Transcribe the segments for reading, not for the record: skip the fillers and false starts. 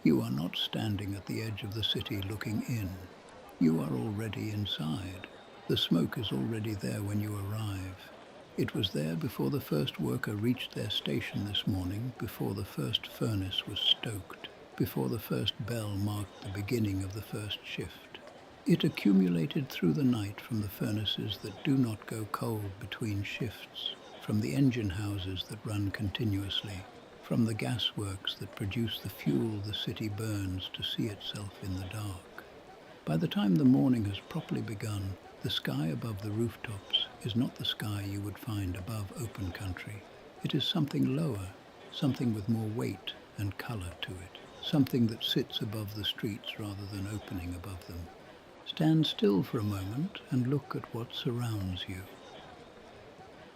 You are not standing at the edge of the city looking in. You are already inside. The smoke is already there when you arrive. It was there before the first worker reached their station this morning, before the first furnace was stoked, before the first bell marked the beginning of the first shift. It accumulated through the night from the furnaces that do not go cold between shifts, from the engine houses that run continuously, from the gasworks that produce the fuel the city burns to see itself in the dark. By the time the morning has properly begun, the sky above the rooftops is not the sky you would find above open country. It is something lower, something with more weight and color to it, something that sits above the streets rather than opening above them. Stand still for a moment and look at what surrounds you.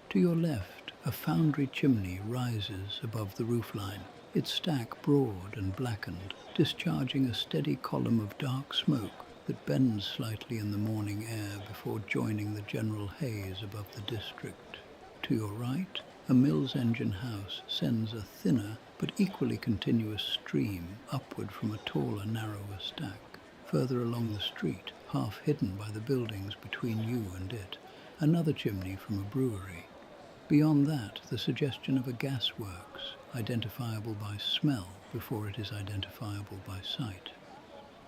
To your left, a foundry chimney rises above the roofline, its stack broad and blackened, discharging a steady column of dark smoke that bends slightly in the morning air before joining the general haze above the district. To your right, a mill's engine house sends a thinner but equally continuous stream upward from a taller, narrower stack. Further along the street, half hidden by the buildings between you and it, another chimney from a brewery. Beyond that, the suggestion of a gasworks, identifiable by smell before it is identifiable by sight.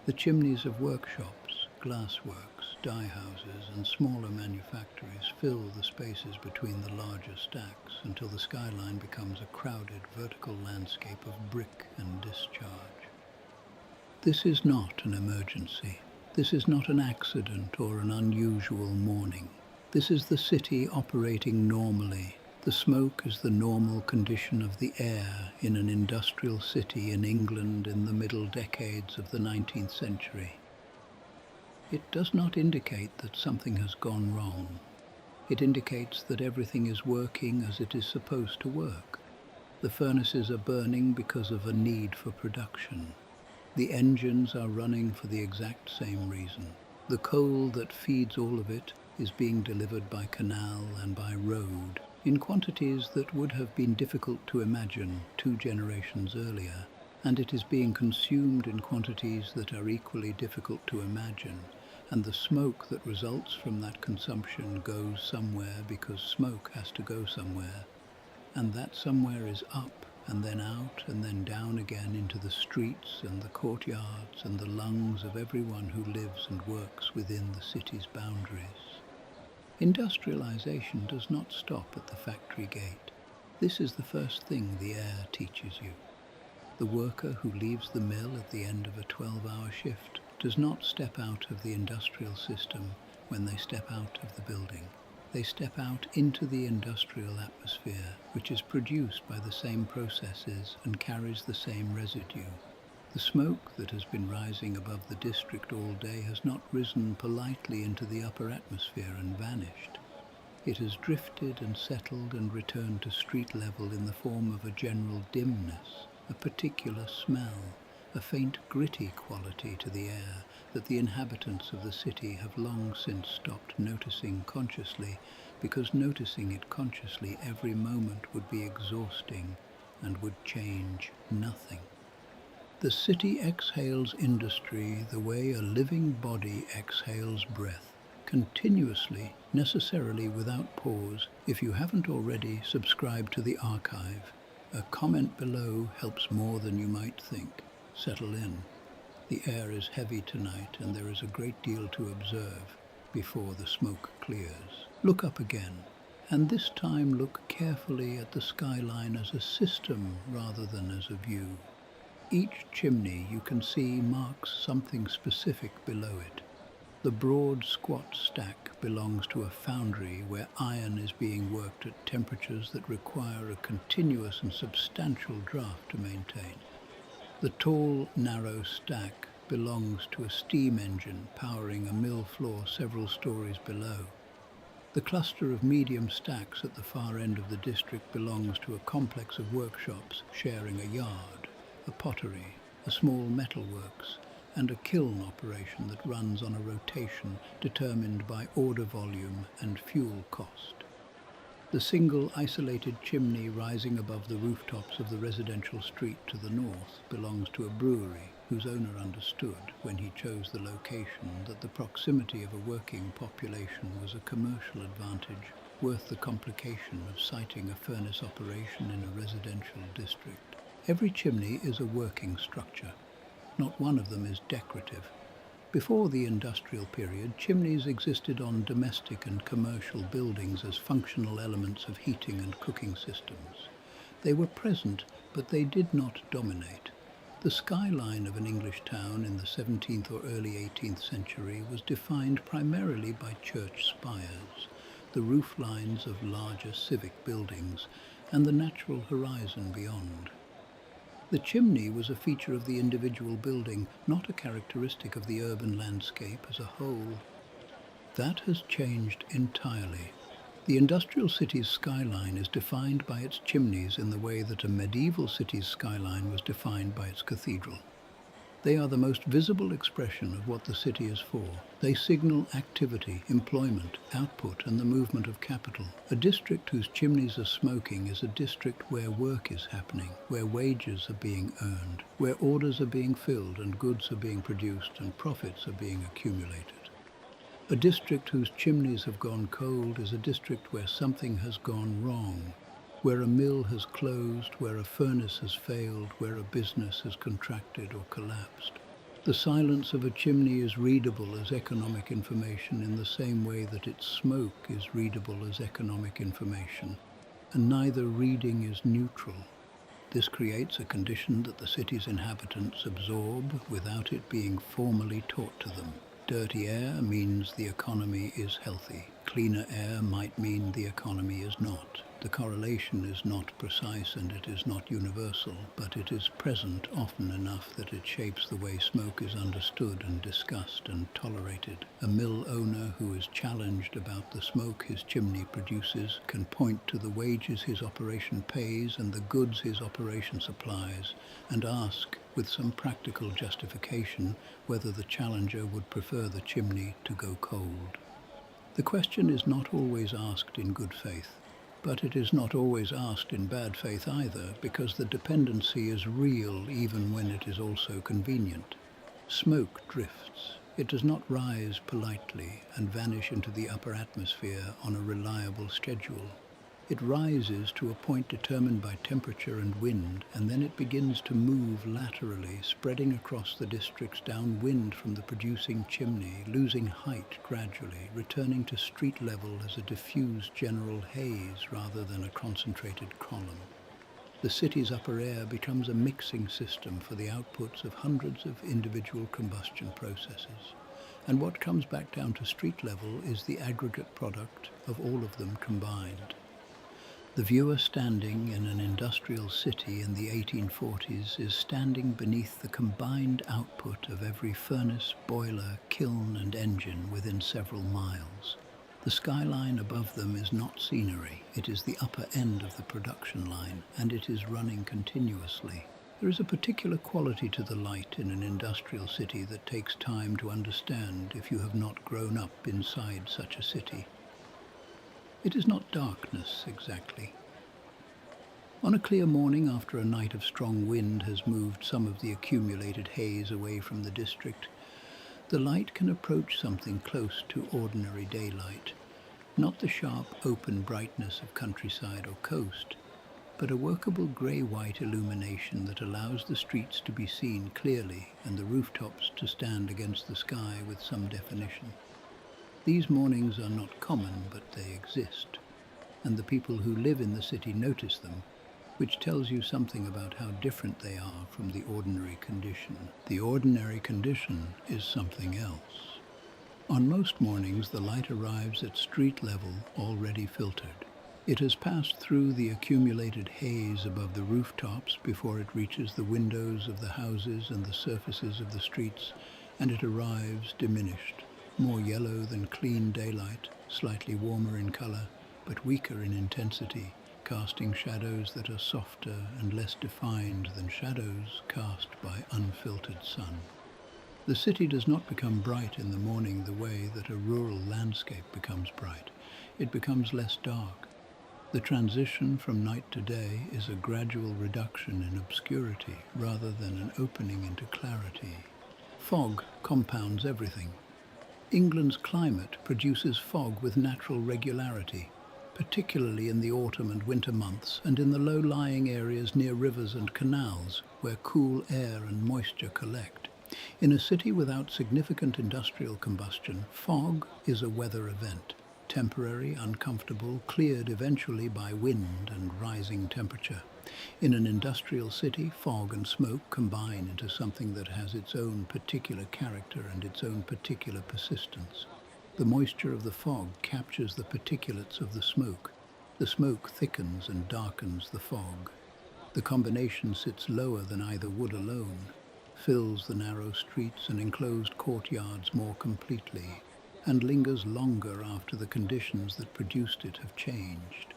The chimneys of workshops, glassworks, dye houses, and smaller manufactories fill the spaces between the larger stacks until the skyline becomes a crowded vertical landscape of brick and discharge. This is not an emergency. This is not an accident or an unusual morning. This is the city operating normally. The smoke is the normal condition of the air in an industrial city in England in the middle decades of the 19th century. It does not indicate that something has gone wrong. It indicates that everything is working as it is supposed to work. The furnaces are burning because of a need for production. The engines are running for the exact same reason. The coal that feeds all of it is being delivered by canal and by road in quantities that would have been difficult to imagine 2 generations earlier, and it is being consumed in quantities that are equally difficult to imagine, and the smoke that results from that consumption goes somewhere because smoke has to go somewhere, and that somewhere is up and then out and then down again into the streets and the courtyards and the lungs of everyone who lives and works within the city's boundaries. Industrialization does not stop at the factory gate. This is the first thing the air teaches you. The worker who leaves the mill at the end of a 12-hour shift does not step out of the industrial system when they step out of the building. They step out into the industrial atmosphere, which is produced by the same processes and carries the same residue. The smoke that has been rising above the district all day has not risen politely into the upper atmosphere and vanished. It has drifted and settled and returned to street level in the form of a general dimness, a particular smell, a faint gritty quality to the air that the inhabitants of the city have long since stopped noticing consciously, because noticing it consciously every moment would be exhausting and would change nothing. The city exhales industry the way a living body exhales breath, continuously, necessarily without pause. If you haven't already, subscribe to the archive. A comment below helps more than you might think. Settle in. The air is heavy tonight and there is a great deal to observe before the smoke clears. Look up again, and this time look carefully at the skyline as a system rather than as a view. Each chimney you can see marks something specific below it. The broad, squat stack belongs to a foundry where iron is being worked at temperatures that require a continuous and substantial draft to maintain. The tall, narrow stack belongs to a steam engine powering a mill floor several stories below. The cluster of medium stacks at the far end of the district belongs to a complex of workshops sharing a yard, a pottery, a small metalworks, and a kiln operation that runs on a rotation determined by order volume and fuel cost. The single isolated chimney rising above the rooftops of the residential street to the north belongs to a brewery, whose owner understood, when he chose the location, that the proximity of a working population was a commercial advantage worth the complication of siting a furnace operation in a residential district. Every chimney is a working structure. Not one of them is decorative. Before the industrial period, chimneys existed on domestic and commercial buildings as functional elements of heating and cooking systems. They were present, but they did not dominate. The skyline of an English town in the 17th or early 18th century was defined primarily by church spires, the roof lines of larger civic buildings, and the natural horizon beyond. The chimney was a feature of the individual building, not a characteristic of the urban landscape as a whole. That has changed entirely. The industrial city's skyline is defined by its chimneys in the way that a medieval city's skyline was defined by its cathedral. They are the most visible expression of what the city is for. They signal activity, employment, output, and the movement of capital. A district whose chimneys are smoking is a district where work is happening, where wages are being earned, where orders are being filled and goods are being produced and profits are being accumulated. A district whose chimneys have gone cold is a district where something has gone wrong, where a mill has closed, where a furnace has failed, where a business has contracted or collapsed. The silence of a chimney is readable as economic information in the same way that its smoke is readable as economic information, and neither reading is neutral. This creates a condition that the city's inhabitants absorb without it being formally taught to them. Dirty air means the economy is healthy. Cleaner air might mean the economy is not. The correlation is not precise and it is not universal, but it is present often enough that it shapes the way smoke is understood and discussed and tolerated. A mill owner who is challenged about the smoke his chimney produces can point to the wages his operation pays and the goods his operation supplies and ask, with some practical justification, whether the challenger would prefer the chimney to go cold. The question is not always asked in good faith. But it is not always asked in bad faith either, because the dependency is real even when it is also convenient. Smoke drifts. It does not rise politely and vanish into the upper atmosphere on a reliable schedule. It rises to a point determined by temperature and wind, and then it begins to move laterally, spreading across the districts downwind from the producing chimney, losing height gradually, returning to street level as a diffused general haze rather than a concentrated column. The city's upper air becomes a mixing system for the outputs of hundreds of individual combustion processes. And what comes back down to street level is the aggregate product of all of them combined. The viewer standing in an industrial city in the 1840s is standing beneath the combined output of every furnace, boiler, kiln and engine within several miles. The skyline above them is not scenery, it is the upper end of the production line, and it is running continuously. There is a particular quality to the light in an industrial city that takes time to understand if you have not grown up inside such a city. It is not darkness exactly. On a clear morning after a night of strong wind has moved some of the accumulated haze away from the district, the light can approach something close to ordinary daylight, not the sharp open brightness of countryside or coast, but a workable grey-white illumination that allows the streets to be seen clearly and the rooftops to stand against the sky with some definition. These mornings are not common, but they exist, and the people who live in the city notice them, which tells you something about how different they are from the ordinary condition. The ordinary condition is something else. On most mornings, the light arrives at street level already filtered. It has passed through the accumulated haze above the rooftops before it reaches the windows of the houses and the surfaces of the streets, and it arrives diminished. More yellow than clean daylight, slightly warmer in color, but weaker in intensity, casting shadows that are softer and less defined than shadows cast by unfiltered sun. The city does not become bright in the morning the way that a rural landscape becomes bright. It becomes less dark. The transition from night to day is a gradual reduction in obscurity rather than an opening into clarity. Fog compounds everything. England's climate produces fog with natural regularity, particularly in the autumn and winter months and in the low-lying areas near rivers and canals where cool air and moisture collect. In a city without significant industrial combustion, fog is a weather event. Temporary, uncomfortable, cleared eventually by wind and rising temperature. In an industrial city, fog and smoke combine into something that has its own particular character and its own particular persistence. The moisture of the fog captures the particulates of the smoke. The smoke thickens and darkens the fog. The combination sits lower than either would alone, fills the narrow streets and enclosed courtyards more completely, and lingers longer after the conditions that produced it have changed.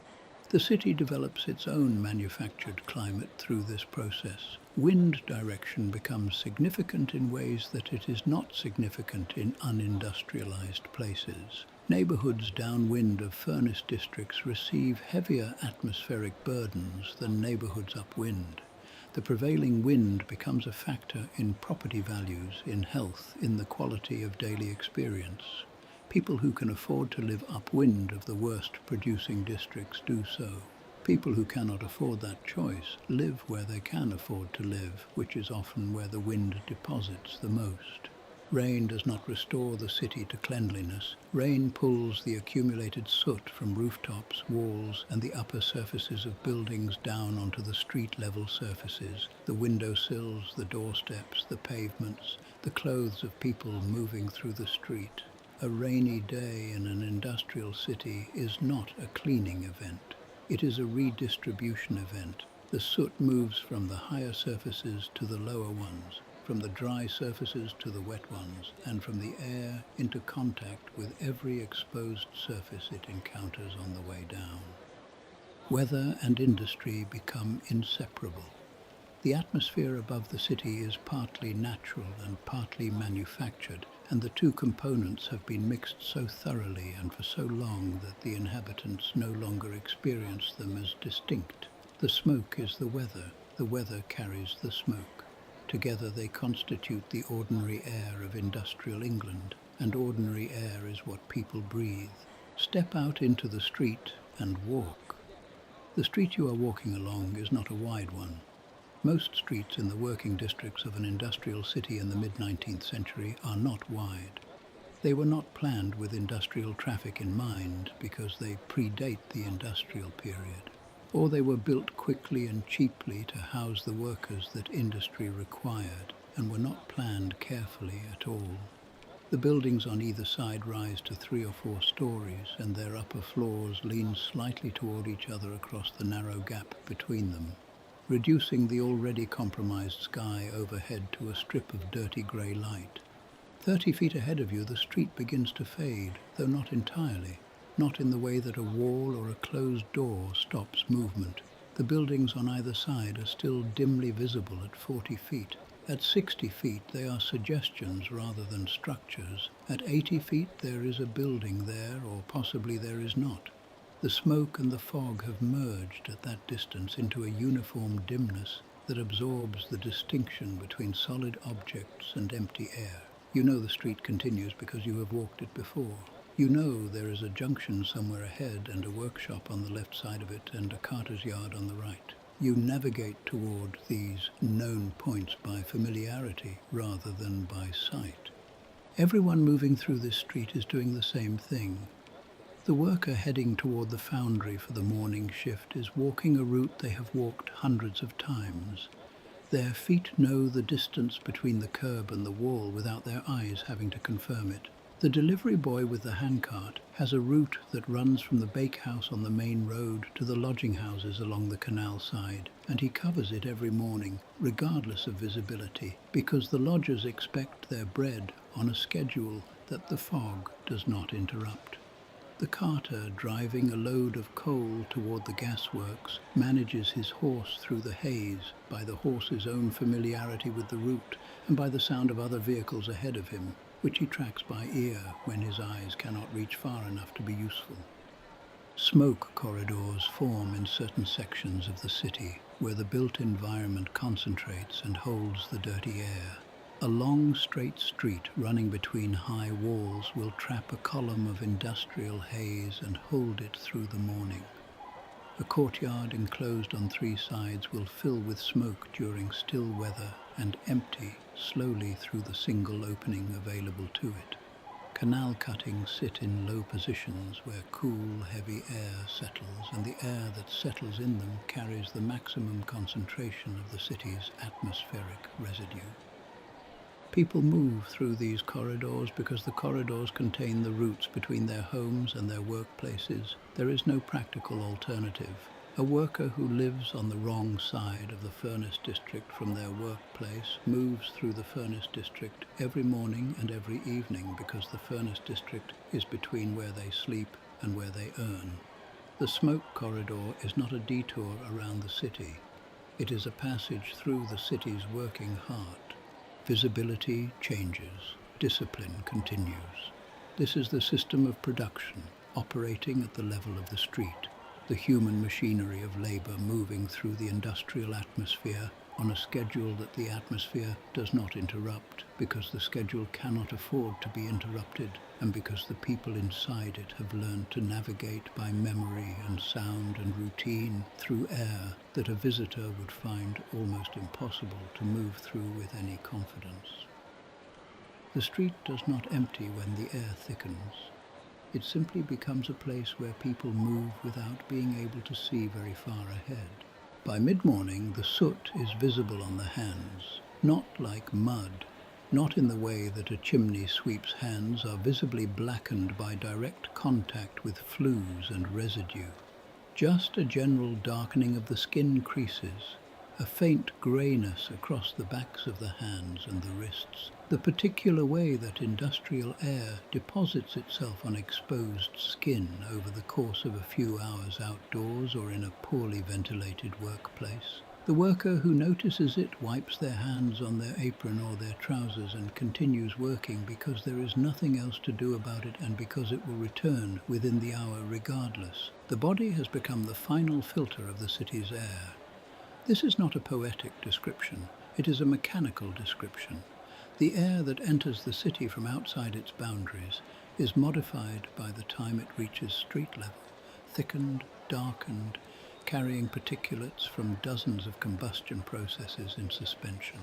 The city develops its own manufactured climate through this process. Wind direction becomes significant in ways that it is not significant in unindustrialized places. Neighborhoods downwind of furnace districts receive heavier atmospheric burdens than neighborhoods upwind. The prevailing wind becomes a factor in property values, in health, in the quality of daily experience. People who can afford to live upwind of the worst producing districts do so. People who cannot afford that choice live where they can afford to live, which is often where the wind deposits the most. Rain does not restore the city to cleanliness. Rain pulls the accumulated soot from rooftops, walls, and the upper surfaces of buildings down onto the street-level surfaces, the windowsills, the doorsteps, the pavements, the clothes of people moving through the street. A rainy day in an industrial city is not a cleaning event. It is a redistribution event. The soot moves from the higher surfaces to the lower ones, from the dry surfaces to the wet ones, and from the air into contact with every exposed surface it encounters on the way down. Weather and industry become inseparable. The atmosphere above the city is partly natural and partly manufactured, and the two components have been mixed so thoroughly and for so long that the inhabitants no longer experience them as distinct. The smoke is the weather carries the smoke. Together they constitute the ordinary air of industrial England, and ordinary air is what people breathe. Step out into the street and walk. The street you are walking along is not a wide one. Most streets in the working districts of an industrial city in the mid-19th century are not wide. They were not planned with industrial traffic in mind because they predate the industrial period, or they were built quickly and cheaply to house the workers that industry required and were not planned carefully at all. The buildings on either side rise to 3 or 4 stories, and their upper floors lean slightly toward each other across the narrow gap between them, reducing the already compromised sky overhead to a strip of dirty grey light. 30 feet ahead of you, the street begins to fade, though not entirely, not in the way that a wall or a closed door stops movement. The buildings on either side are still dimly visible at 40 feet. At 60 feet, they are suggestions rather than structures. At 80 feet, there is a building there, or possibly there is not. The smoke and the fog have merged at that distance into a uniform dimness that absorbs the distinction between solid objects and empty air. You know the street continues because you have walked it before. You know there is a junction somewhere ahead and a workshop on the left side of it and a carter's yard on the right. You navigate toward these known points by familiarity rather than by sight. Everyone moving through this street is doing the same thing. The worker heading toward the foundry for the morning shift is walking a route they have walked hundreds of times. Their feet know the distance between the curb and the wall without their eyes having to confirm it. The delivery boy with the handcart has a route that runs from the bakehouse on the main road to the lodging houses along the canal side, and he covers it every morning, regardless of visibility, because the lodgers expect their bread on a schedule that the fog does not interrupt. The carter, driving a load of coal toward the gasworks, manages his horse through the haze by the horse's own familiarity with the route and by the sound of other vehicles ahead of him, which he tracks by ear when his eyes cannot reach far enough to be useful. Smoke corridors form in certain sections of the city where the built environment concentrates and holds the dirty air. A long straight street running between high walls will trap a column of industrial haze and hold it through the morning. A courtyard enclosed on three sides will fill with smoke during still weather and empty slowly through the single opening available to it. Canal cuttings sit in low positions where cool, heavy air settles, and the air that settles in them carries the maximum concentration of the city's atmospheric residue. People move through these corridors because the corridors contain the routes between their homes and their workplaces. There is no practical alternative. A worker who lives on the wrong side of the furnace district from their workplace moves through the furnace district every morning and every evening because the furnace district is between where they sleep and where they earn. The smoke corridor is not a detour around the city. It is a passage through the city's working heart. Visibility changes, discipline continues. This is the system of production operating at the level of the street, the human machinery of labor moving through the industrial atmosphere on a schedule that the atmosphere does not interrupt, because the schedule cannot afford to be interrupted, and because the people inside it have learned to navigate by memory and sound and routine through air that a visitor would find almost impossible to move through with any confidence. The street does not empty when the air thickens. It simply becomes a place where people move without being able to see very far ahead. By mid-morning, the soot is visible on the hands, not like mud, not in the way that a chimney sweep's hands are visibly blackened by direct contact with flues and residue. Just a general darkening of the skin creases, a faint greyness across the backs of the hands and the wrists, the particular way that industrial air deposits itself on exposed skin over the course of a few hours outdoors or in a poorly ventilated workplace. The worker who notices it wipes their hands on their apron or their trousers and continues working because there is nothing else to do about it and because it will return within the hour regardless. The body has become the final filter of the city's air. This is not a poetic description, it is a mechanical description. The air that enters the city from outside its boundaries is modified by the time it reaches street level, thickened, darkened, carrying particulates from dozens of combustion processes in suspension.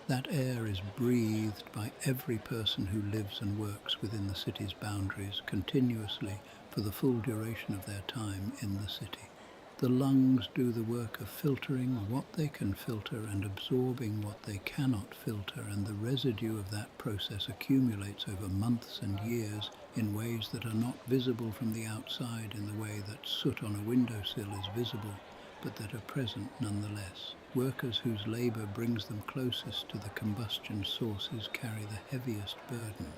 That air is breathed by every person who lives and works within the city's boundaries continuously for the full duration of their time in the city. The lungs do the work of filtering what they can filter and absorbing what they cannot filter, and the residue of that process accumulates over months and years in ways that are not visible from the outside in the way that soot on a windowsill is visible, but that are present nonetheless. Workers whose labor brings them closest to the combustion sources carry the heaviest burden.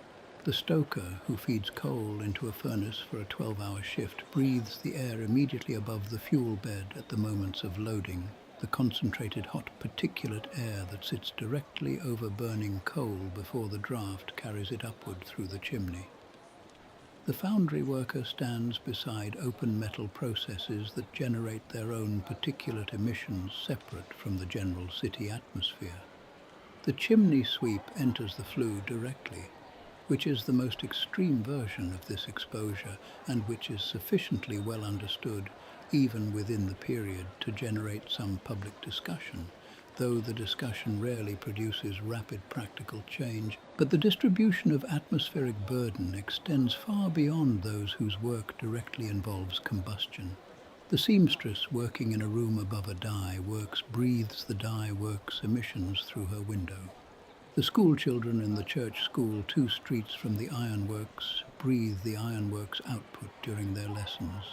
The stoker who feeds coal into a furnace for a 12-hour shift breathes the air immediately above the fuel bed at the moments of loading, the concentrated hot particulate air that sits directly over burning coal before the draft carries it upward through the chimney. The foundry worker stands beside open metal processes that generate their own particulate emissions separate from the general city atmosphere. The chimney sweep enters the flue directly, which is the most extreme version of this exposure and which is sufficiently well understood even within the period to generate some public discussion, though the discussion rarely produces rapid practical change. But the distribution of atmospheric burden extends far beyond those whose work directly involves combustion. The seamstress working in a room above a dye works breathes the dye works emissions through her window. The school children in the church school 2 streets from the ironworks breathe the ironworks output during their lessons.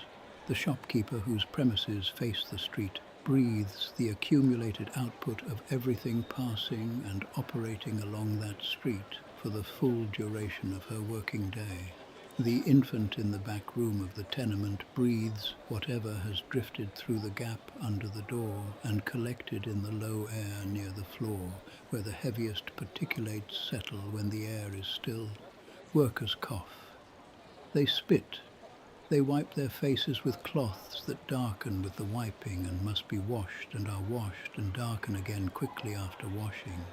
The shopkeeper whose premises face the street breathes the accumulated output of everything passing and operating along that street for the full duration of her working day. The infant in the back room of the tenement breathes whatever has drifted through the gap under the door and collected in the low air near the floor, where the heaviest particulates settle when the air is still. Workers cough. They spit. They wipe their faces with cloths that darken with the wiping and must be washed and are washed and darken again quickly after washing.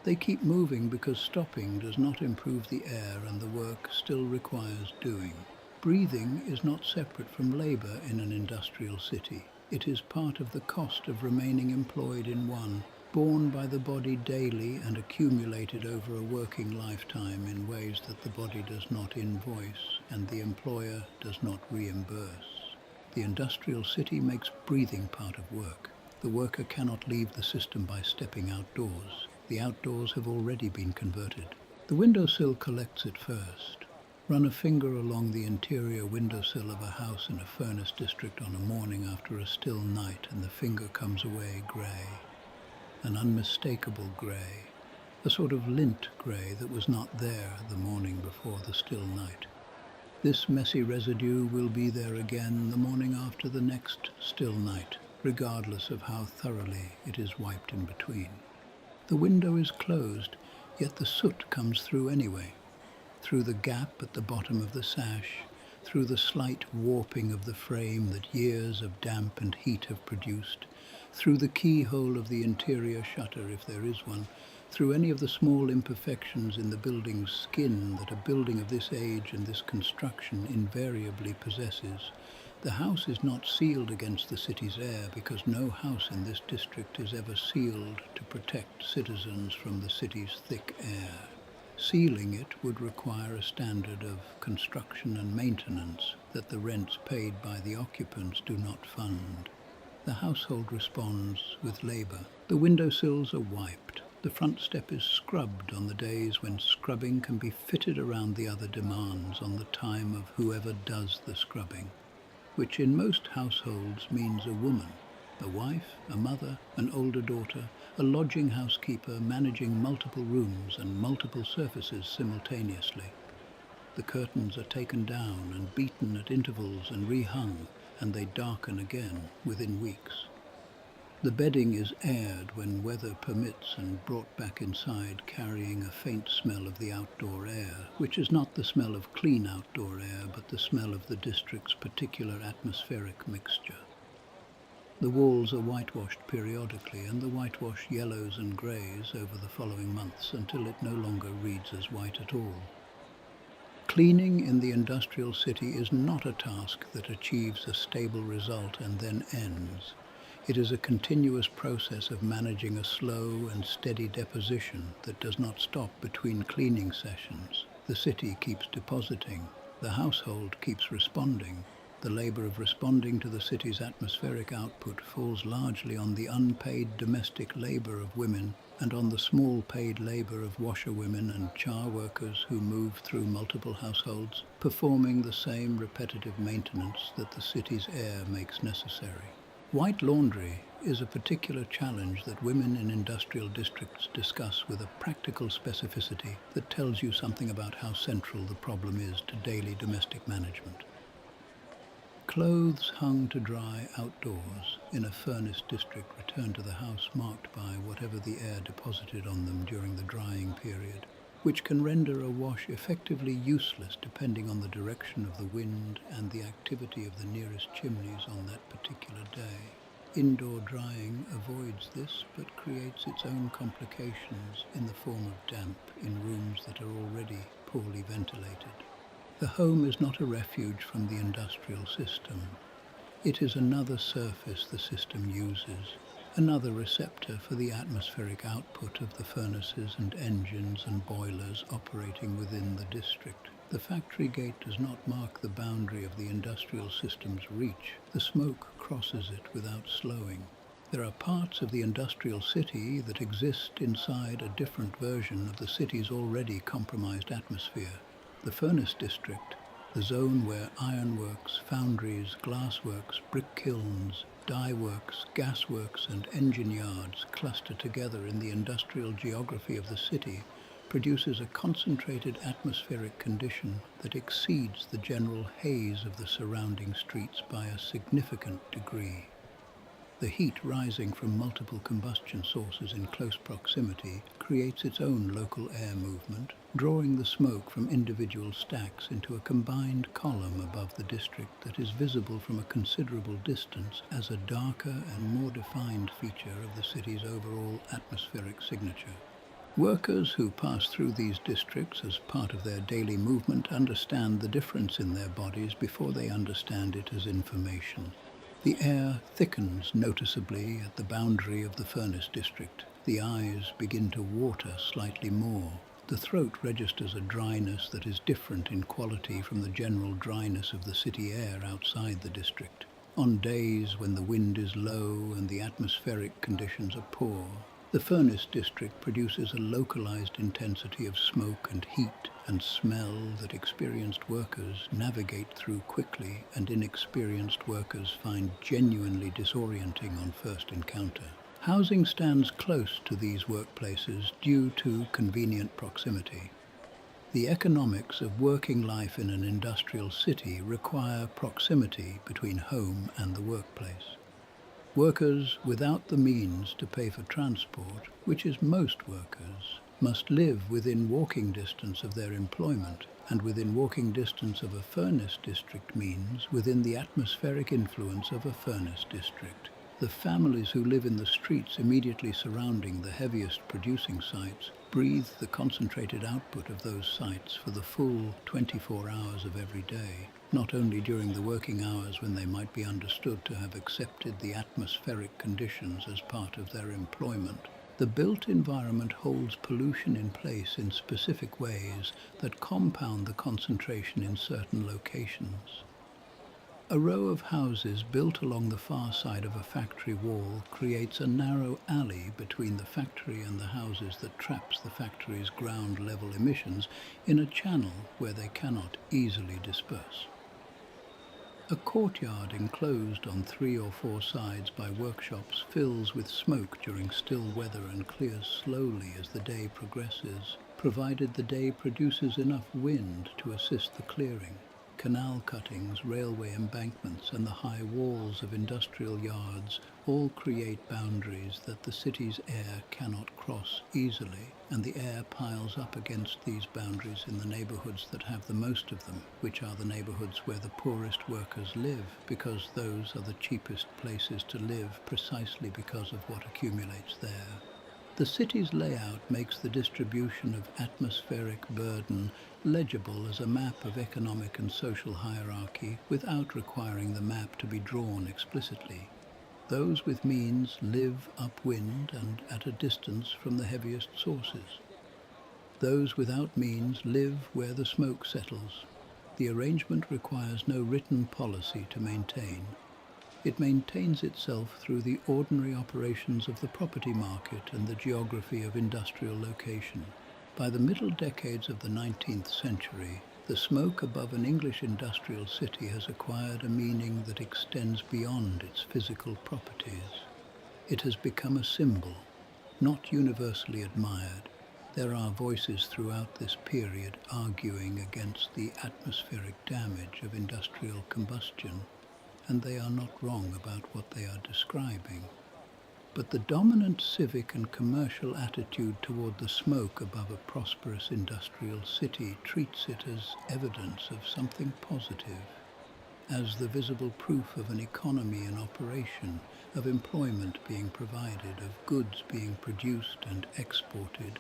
They keep moving because stopping does not improve the air and the work still requires doing. Breathing is not separate from labor in an industrial city. It is part of the cost of remaining employed in one, borne by the body daily and accumulated over a working lifetime in ways that the body does not invoice and the employer does not reimburse. The industrial city makes breathing part of work. The worker cannot leave the system by stepping outdoors. The outdoors have already been converted. The windowsill collects it first. Run a finger along the interior windowsill of a house in a furnace district on a morning after a still night and the finger comes away grey. An unmistakable grey, a sort of lint grey that was not there the morning before the still night. This messy residue will be there again the morning after the next still night, regardless of how thoroughly it is wiped in between. The window is closed, yet the soot comes through anyway, through the gap at the bottom of the sash, through the slight warping of the frame that years of damp and heat have produced, through the keyhole of the interior shutter, if there is one, through any of the small imperfections in the building's skin that a building of this age and this construction invariably possesses. The house is not sealed against the city's air because no house in this district is ever sealed to protect citizens from the city's thick air. Sealing it would require a standard of construction and maintenance that the rents paid by the occupants do not fund. The household responds with labor. The windowsills are wiped. The front step is scrubbed on the days when scrubbing can be fitted around the other demands on the time of whoever does the scrubbing, which in most households means a woman, a wife, a mother, an older daughter, a lodging housekeeper managing multiple rooms and multiple surfaces simultaneously. The curtains are taken down and beaten at intervals and rehung, and they darken again within weeks. The bedding is aired when weather permits and brought back inside carrying a faint smell of the outdoor air, which is not the smell of clean outdoor air, but the smell of the district's particular atmospheric mixture. The walls are whitewashed periodically, and the whitewash yellows and greys over the following months until it no longer reads as white at all. Cleaning in the industrial city is not a task that achieves a stable result and then ends. It is a continuous process of managing a slow and steady deposition that does not stop between cleaning sessions. The city keeps depositing. The household keeps responding. The labor of responding to the city's atmospheric output falls largely on the unpaid domestic labor of women and on the small paid labor of washerwomen and char workers who move through multiple households, performing the same repetitive maintenance that the city's air makes necessary. White laundry is a particular challenge that women in industrial districts discuss with a practical specificity that tells you something about how central the problem is to daily domestic management. Clothes hung to dry outdoors in a furnace district return to the house marked by whatever the air deposited on them during the drying period, which can render a wash effectively useless depending on the direction of the wind and the activity of the nearest chimneys on that particular day. Indoor drying avoids this but creates its own complications in the form of damp in rooms that are already poorly ventilated. The home is not a refuge from the industrial system. It is another surface the system uses, another receptor for the atmospheric output of the furnaces and engines and boilers operating within the district. The factory gate does not mark the boundary of the industrial system's reach. The smoke crosses it without slowing. There are parts of the industrial city that exist inside a different version of the city's already compromised atmosphere. The furnace district, the zone where ironworks, foundries, glassworks, brick kilns, dye works, gasworks and engine yards cluster together in the industrial geography of the city, produces a concentrated atmospheric condition that exceeds the general haze of the surrounding streets by a significant degree. The heat rising from multiple combustion sources in close proximity creates its own local air movement, drawing the smoke from individual stacks into a combined column above the district that is visible from a considerable distance as a darker and more defined feature of the city's overall atmospheric signature. Workers who pass through these districts as part of their daily movement understand the difference in their bodies before they understand it as information. The air thickens noticeably at the boundary of the furnace district. The eyes begin to water slightly more. The throat registers a dryness that is different in quality from the general dryness of the city air outside the district. On days when the wind is low and the atmospheric conditions are poor, the furnace district produces a localized intensity of smoke and heat and smell that experienced workers navigate through quickly and inexperienced workers find genuinely disorienting on first encounter. Housing stands close to these workplaces due to convenient proximity. The economics of working life in an industrial city require proximity between home and the workplace. Workers without the means to pay for transport, which is most workers, must live within walking distance of their employment, and within walking distance of a furnace district means within the atmospheric influence of a furnace district. The families who live in the streets immediately surrounding the heaviest producing sites breathe the concentrated output of those sites for the full 24 hours of every day, not only during the working hours when they might be understood to have accepted the atmospheric conditions as part of their employment. The built environment holds pollution in place in specific ways that compound the concentration in certain locations. A row of houses built along the far side of a factory wall creates a narrow alley between the factory and the houses that traps the factory's ground-level emissions in a channel where they cannot easily disperse. A courtyard enclosed on 3 or 4 sides by workshops fills with smoke during still weather and clears slowly as the day progresses, provided the day produces enough wind to assist the clearing. Canal cuttings, railway embankments, and the high walls of industrial yards all create boundaries that the city's air cannot cross easily, and the air piles up against these boundaries in the neighborhoods that have the most of them, which are the neighborhoods where the poorest workers live, because those are the cheapest places to live precisely because of what accumulates there. The city's layout makes the distribution of atmospheric burden legible as a map of economic and social hierarchy without requiring the map to be drawn explicitly. Those with means live upwind and at a distance from the heaviest sources. Those without means live where the smoke settles. The arrangement requires no written policy to maintain. It maintains itself through the ordinary operations of the property market and the geography of industrial location. By the middle decades of the 19th century, the smoke above an English industrial city has acquired a meaning that extends beyond its physical properties. It has become a symbol, not universally admired. There are voices throughout this period arguing against the atmospheric damage of industrial combustion, and they are not wrong about what they are describing. But the dominant civic and commercial attitude toward the smoke above a prosperous industrial city treats it as evidence of something positive, as the visible proof of an economy in operation, of employment being provided, of goods being produced and exported,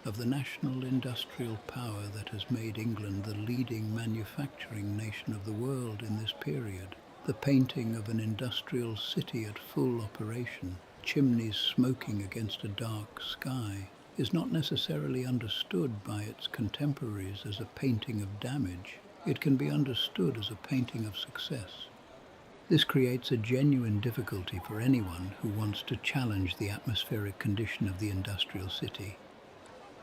of the national industrial power that has made England the leading manufacturing nation of the world in this period. The painting of an industrial city at full operation, chimneys smoking against a dark sky, is not necessarily understood by its contemporaries as a painting of damage. It can be understood as a painting of success. This creates a genuine difficulty for anyone who wants to challenge the atmospheric condition of the industrial city.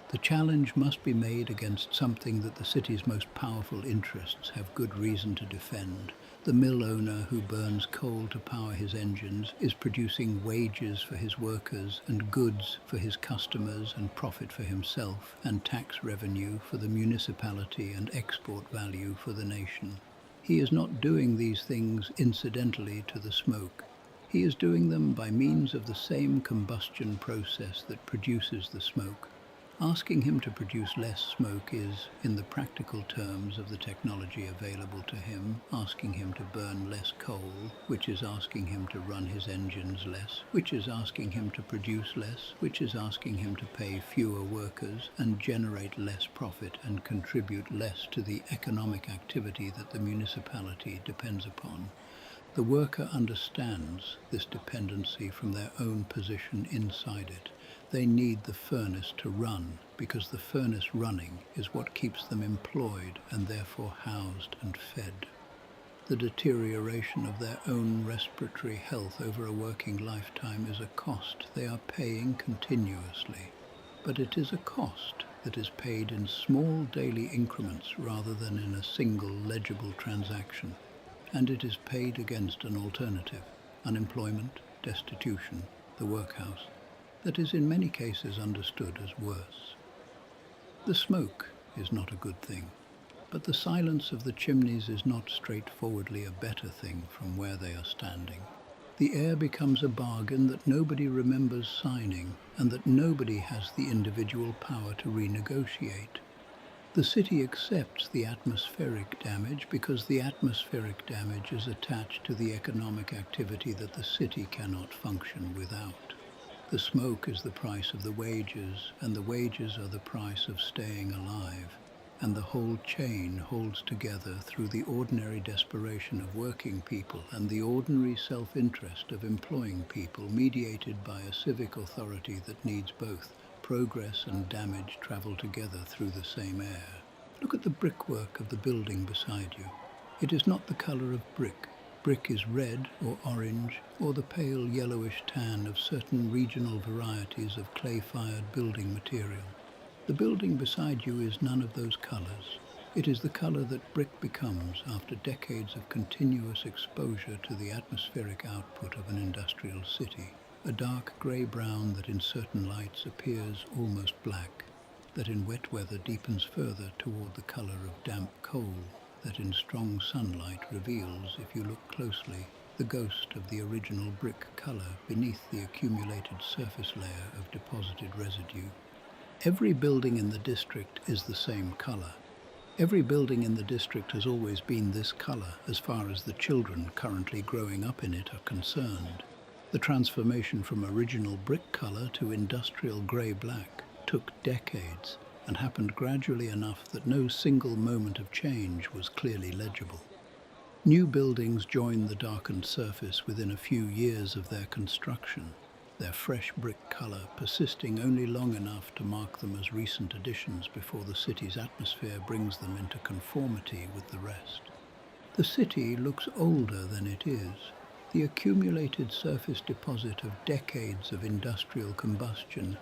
The challenge must be made against something that the city's most powerful interests have good reason to defend. The mill owner who burns coal to power his engines is producing wages for his workers and goods for his customers and profit for himself and tax revenue for the municipality and export value for the nation. He is not doing these things incidentally to the smoke. He is doing them by means of the same combustion process that produces the smoke. Asking him to produce less smoke is, in the practical terms of the technology available to him, asking him to burn less coal, which is asking him to run his engines less, which is asking him to produce less, which is asking him to pay fewer workers and generate less profit and contribute less to the economic activity that the municipality depends upon. The worker understands this dependency from their own position inside it. They need the furnace to run because the furnace running is what keeps them employed and therefore housed and fed. The deterioration of their own respiratory health over a working lifetime is a cost they are paying continuously. But it is a cost that is paid in small daily increments rather than in a single legible transaction. And it is paid against an alternative, unemployment, destitution, the workhouse, that is in many cases understood as worse. The smoke is not a good thing, but the silence of the chimneys is not straightforwardly a better thing from where they are standing. The air becomes a bargain that nobody remembers signing and that nobody has the individual power to renegotiate. The city accepts the atmospheric damage because the atmospheric damage is attached to the economic activity that the city cannot function without. The smoke is the price of the wages, and the wages are the price of staying alive. And the whole chain holds together through the ordinary desperation of working people and the ordinary self-interest of employing people, mediated by a civic authority that needs both. Progress and damage travel together through the same air. Look at the brickwork of the building beside you. It is not the color of brick. Brick is red or orange or the pale yellowish tan of certain regional varieties of clay-fired building material. The building beside you is none of those colors. It is the color that brick becomes after decades of continuous exposure to the atmospheric output of an industrial city. A dark grey-brown that in certain lights appears almost black, that in wet weather deepens further toward the color of damp coal, that in strong sunlight reveals, if you look closely, the ghost of the original brick color beneath the accumulated surface layer of deposited residue. Every building in the district is the same color. Every building in the district has always been this color as far as the children currently growing up in it are concerned. The transformation from original brick color to industrial grey-black took decades and happened gradually enough that no single moment of change was clearly legible. New buildings joined the darkened surface within a few years of their construction, their fresh brick color persisting only long enough to mark them as recent additions before the city's atmosphere brings them into conformity with the rest. The city looks older than it is. The accumulated surface deposit of decades of industrial combustion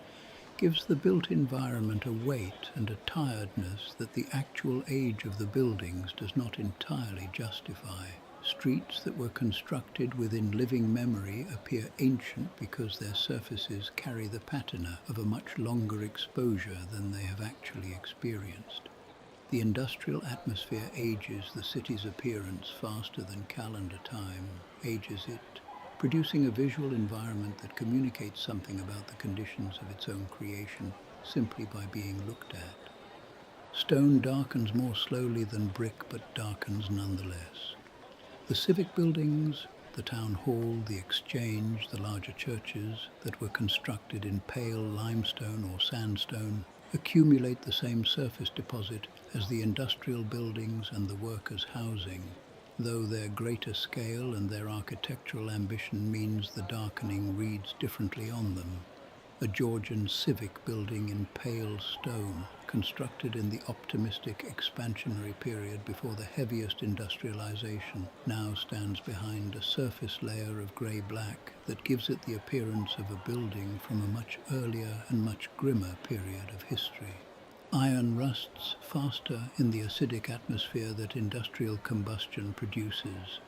gives the built environment a weight and a tiredness that the actual age of the buildings does not entirely justify. Streets that were constructed within living memory appear ancient because their surfaces carry the patina of a much longer exposure than they have actually experienced. The industrial atmosphere ages the city's appearance faster than calendar time ages it, producing a visual environment that communicates something about the conditions of its own creation simply by being looked at. Stone darkens more slowly than brick, but darkens nonetheless. The civic buildings, the town hall, the exchange, the larger churches that were constructed in pale limestone or sandstone accumulate the same surface deposit as the industrial buildings and the workers' housing, though their greater scale and their architectural ambition means the darkening reads differently on them. A Georgian civic building in pale stone, constructed in the optimistic expansionary period before the heaviest industrialization, now stands behind a surface layer of grey-black that gives it the appearance of a building from a much earlier and much grimmer period of history. Iron rusts faster in the acidic atmosphere that industrial combustion produces.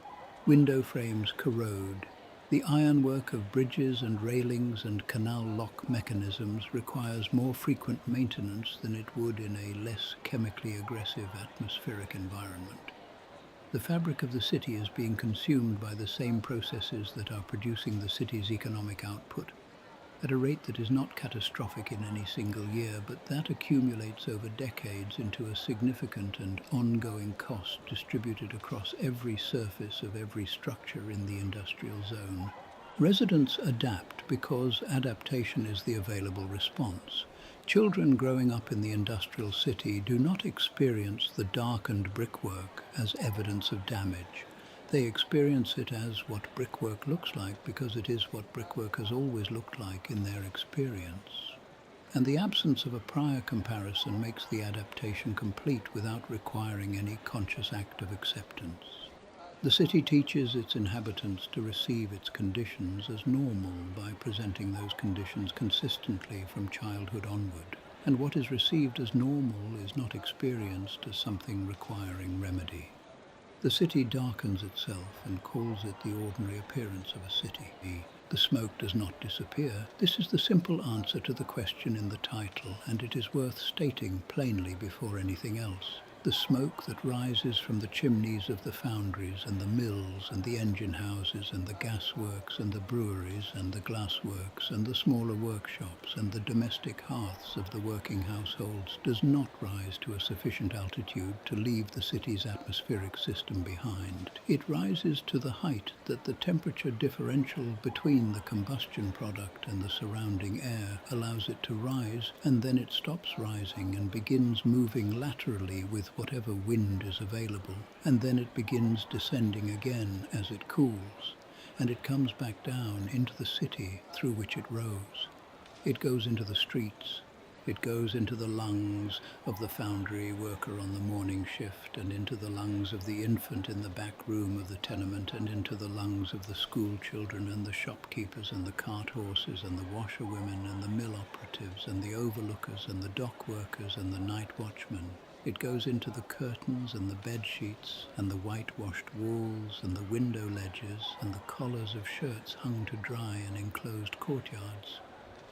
Window frames corrode. The ironwork of bridges and railings and canal lock mechanisms requires more frequent maintenance than it would in a less chemically aggressive atmospheric environment. The fabric of the city is being consumed by the same processes that are producing the city's economic output, at a rate that is not catastrophic in any single year, but that accumulates over decades into a significant and ongoing cost distributed across every surface of every structure in the industrial zone. Residents adapt because adaptation is the available response. Children growing up in the industrial city do not experience the darkened brickwork as evidence of damage. They experience it as what brickwork looks like because it is what brickwork has always looked like in their experience. And the absence of a prior comparison makes the adaptation complete without requiring any conscious act of acceptance. The city teaches its inhabitants to receive its conditions as normal by presenting those conditions consistently from childhood onward. And what is received as normal is not experienced as something requiring remedy. The city darkens itself and calls it the ordinary appearance of a city. The smoke does not disappear. This is the simple answer to the question in the title, and it is worth stating plainly before anything else. The smoke that rises from the chimneys of the foundries and the mills and the engine houses and the gasworks and the breweries and the glassworks and the smaller workshops and the domestic hearths of the working households does not rise to a sufficient altitude to leave the city's atmospheric system behind. It rises to the height that the temperature differential between the combustion product and the surrounding air allows it to rise, and then it stops rising and begins moving laterally with whatever wind is available, and then it begins descending again as it cools, and it comes back down into the city through which it rose. It goes into the streets. It goes into the lungs of the foundry worker on the morning shift, and into the lungs of the infant in the back room of the tenement, and into the lungs of the school children and the shopkeepers and the cart horses and the washerwomen and the mill operatives and the overlookers and the dock workers and the night watchmen. It goes into the curtains and the bed sheets and the whitewashed walls and the window ledges and the collars of shirts hung to dry in enclosed courtyards.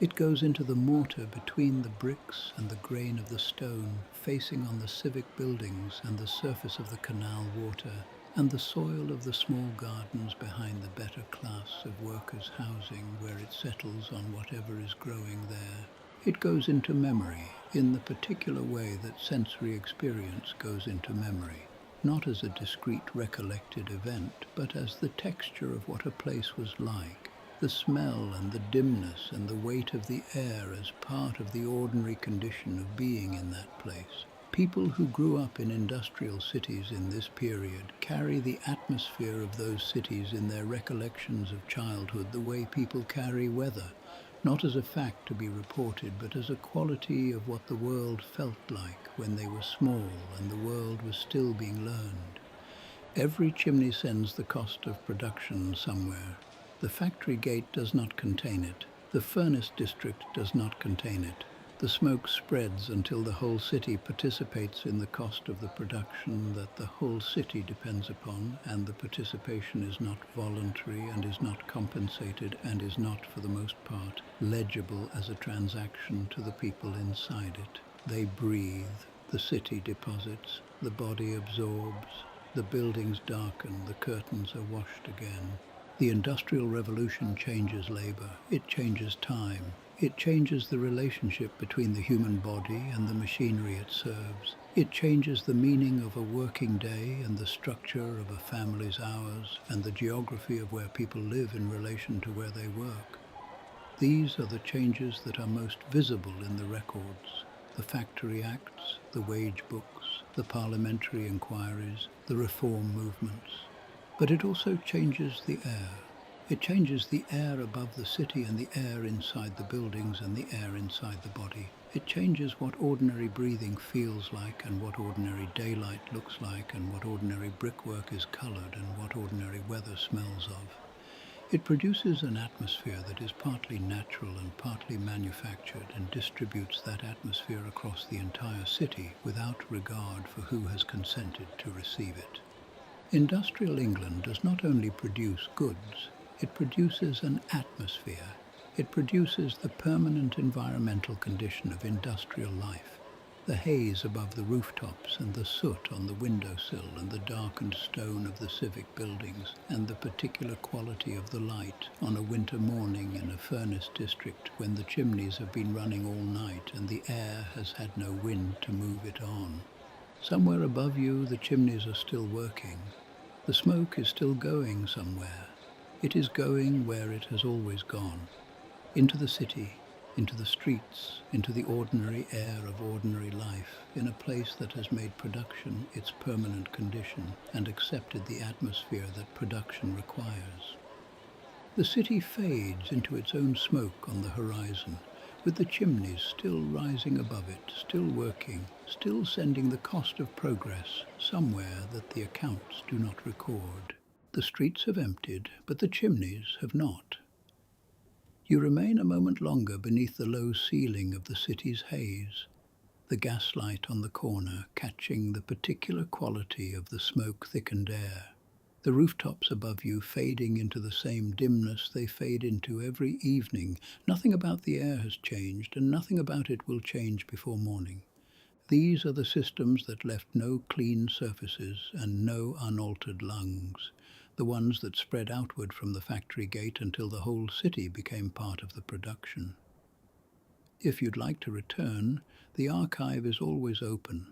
It goes into the mortar between the bricks and the grain of the stone, facing on the civic buildings and the surface of the canal water, and the soil of the small gardens behind the better class of workers' housing, where it settles on whatever is growing there. It goes into memory in the particular way that sensory experience goes into memory, not as a discrete recollected event, but as the texture of what a place was like, the smell and the dimness and the weight of the air as part of the ordinary condition of being in that place. People who grew up in industrial cities in this period carry the atmosphere of those cities in their recollections of childhood the way people carry weather, not as a fact to be reported, but as a quality of what the world felt like when they were small and the world was still being learned. Every chimney sends the cost of production somewhere. The factory gate does not contain it. The furnace district does not contain it. The smoke spreads until the whole city participates in the cost of the production that the whole city depends upon, and the participation is not voluntary and is not compensated and is not, for the most part, legible as a transaction to the people inside it. They breathe, the city deposits, the body absorbs, the buildings darken, the curtains are washed again. The Industrial Revolution changes labor, it changes time. It changes the relationship between the human body and the machinery it serves. It changes the meaning of a working day and the structure of a family's hours and the geography of where people live in relation to where they work. These are the changes that are most visible in the records, the factory acts, the wage books, the parliamentary inquiries, the reform movements. But it also changes the air. It changes the air above the city and the air inside the buildings and the air inside the body. It changes what ordinary breathing feels like and what ordinary daylight looks like and what ordinary brickwork is colored and what ordinary weather smells of. It produces an atmosphere that is partly natural and partly manufactured and distributes that atmosphere across the entire city without regard for who has consented to receive it. Industrial England does not only produce goods, it produces an atmosphere. It produces the permanent environmental condition of industrial life. The haze above the rooftops and the soot on the windowsill and the darkened stone of the civic buildings and the particular quality of the light on a winter morning in a furnace district when the chimneys have been running all night and the air has had no wind to move it on. Somewhere above you the chimneys are still working. The smoke is still going somewhere. It is going where it has always gone. Into the city, into the streets, into the ordinary air of ordinary life, in a place that has made production its permanent condition and accepted the atmosphere that production requires. The city fades into its own smoke on the horizon, with the chimneys still rising above it, still working, still sending the cost of progress somewhere that the accounts do not record. The streets have emptied, but the chimneys have not. You remain a moment longer beneath the low ceiling of the city's haze, the gaslight on the corner catching the particular quality of the smoke-thickened air, the rooftops above you fading into the same dimness they fade into every evening. Nothing about the air has changed, and nothing about it will change before morning. These are the systems that left no clean surfaces and no unaltered lungs, the ones that spread outward from the factory gate until the whole city became part of the production. If you'd like to return, the archive is always open.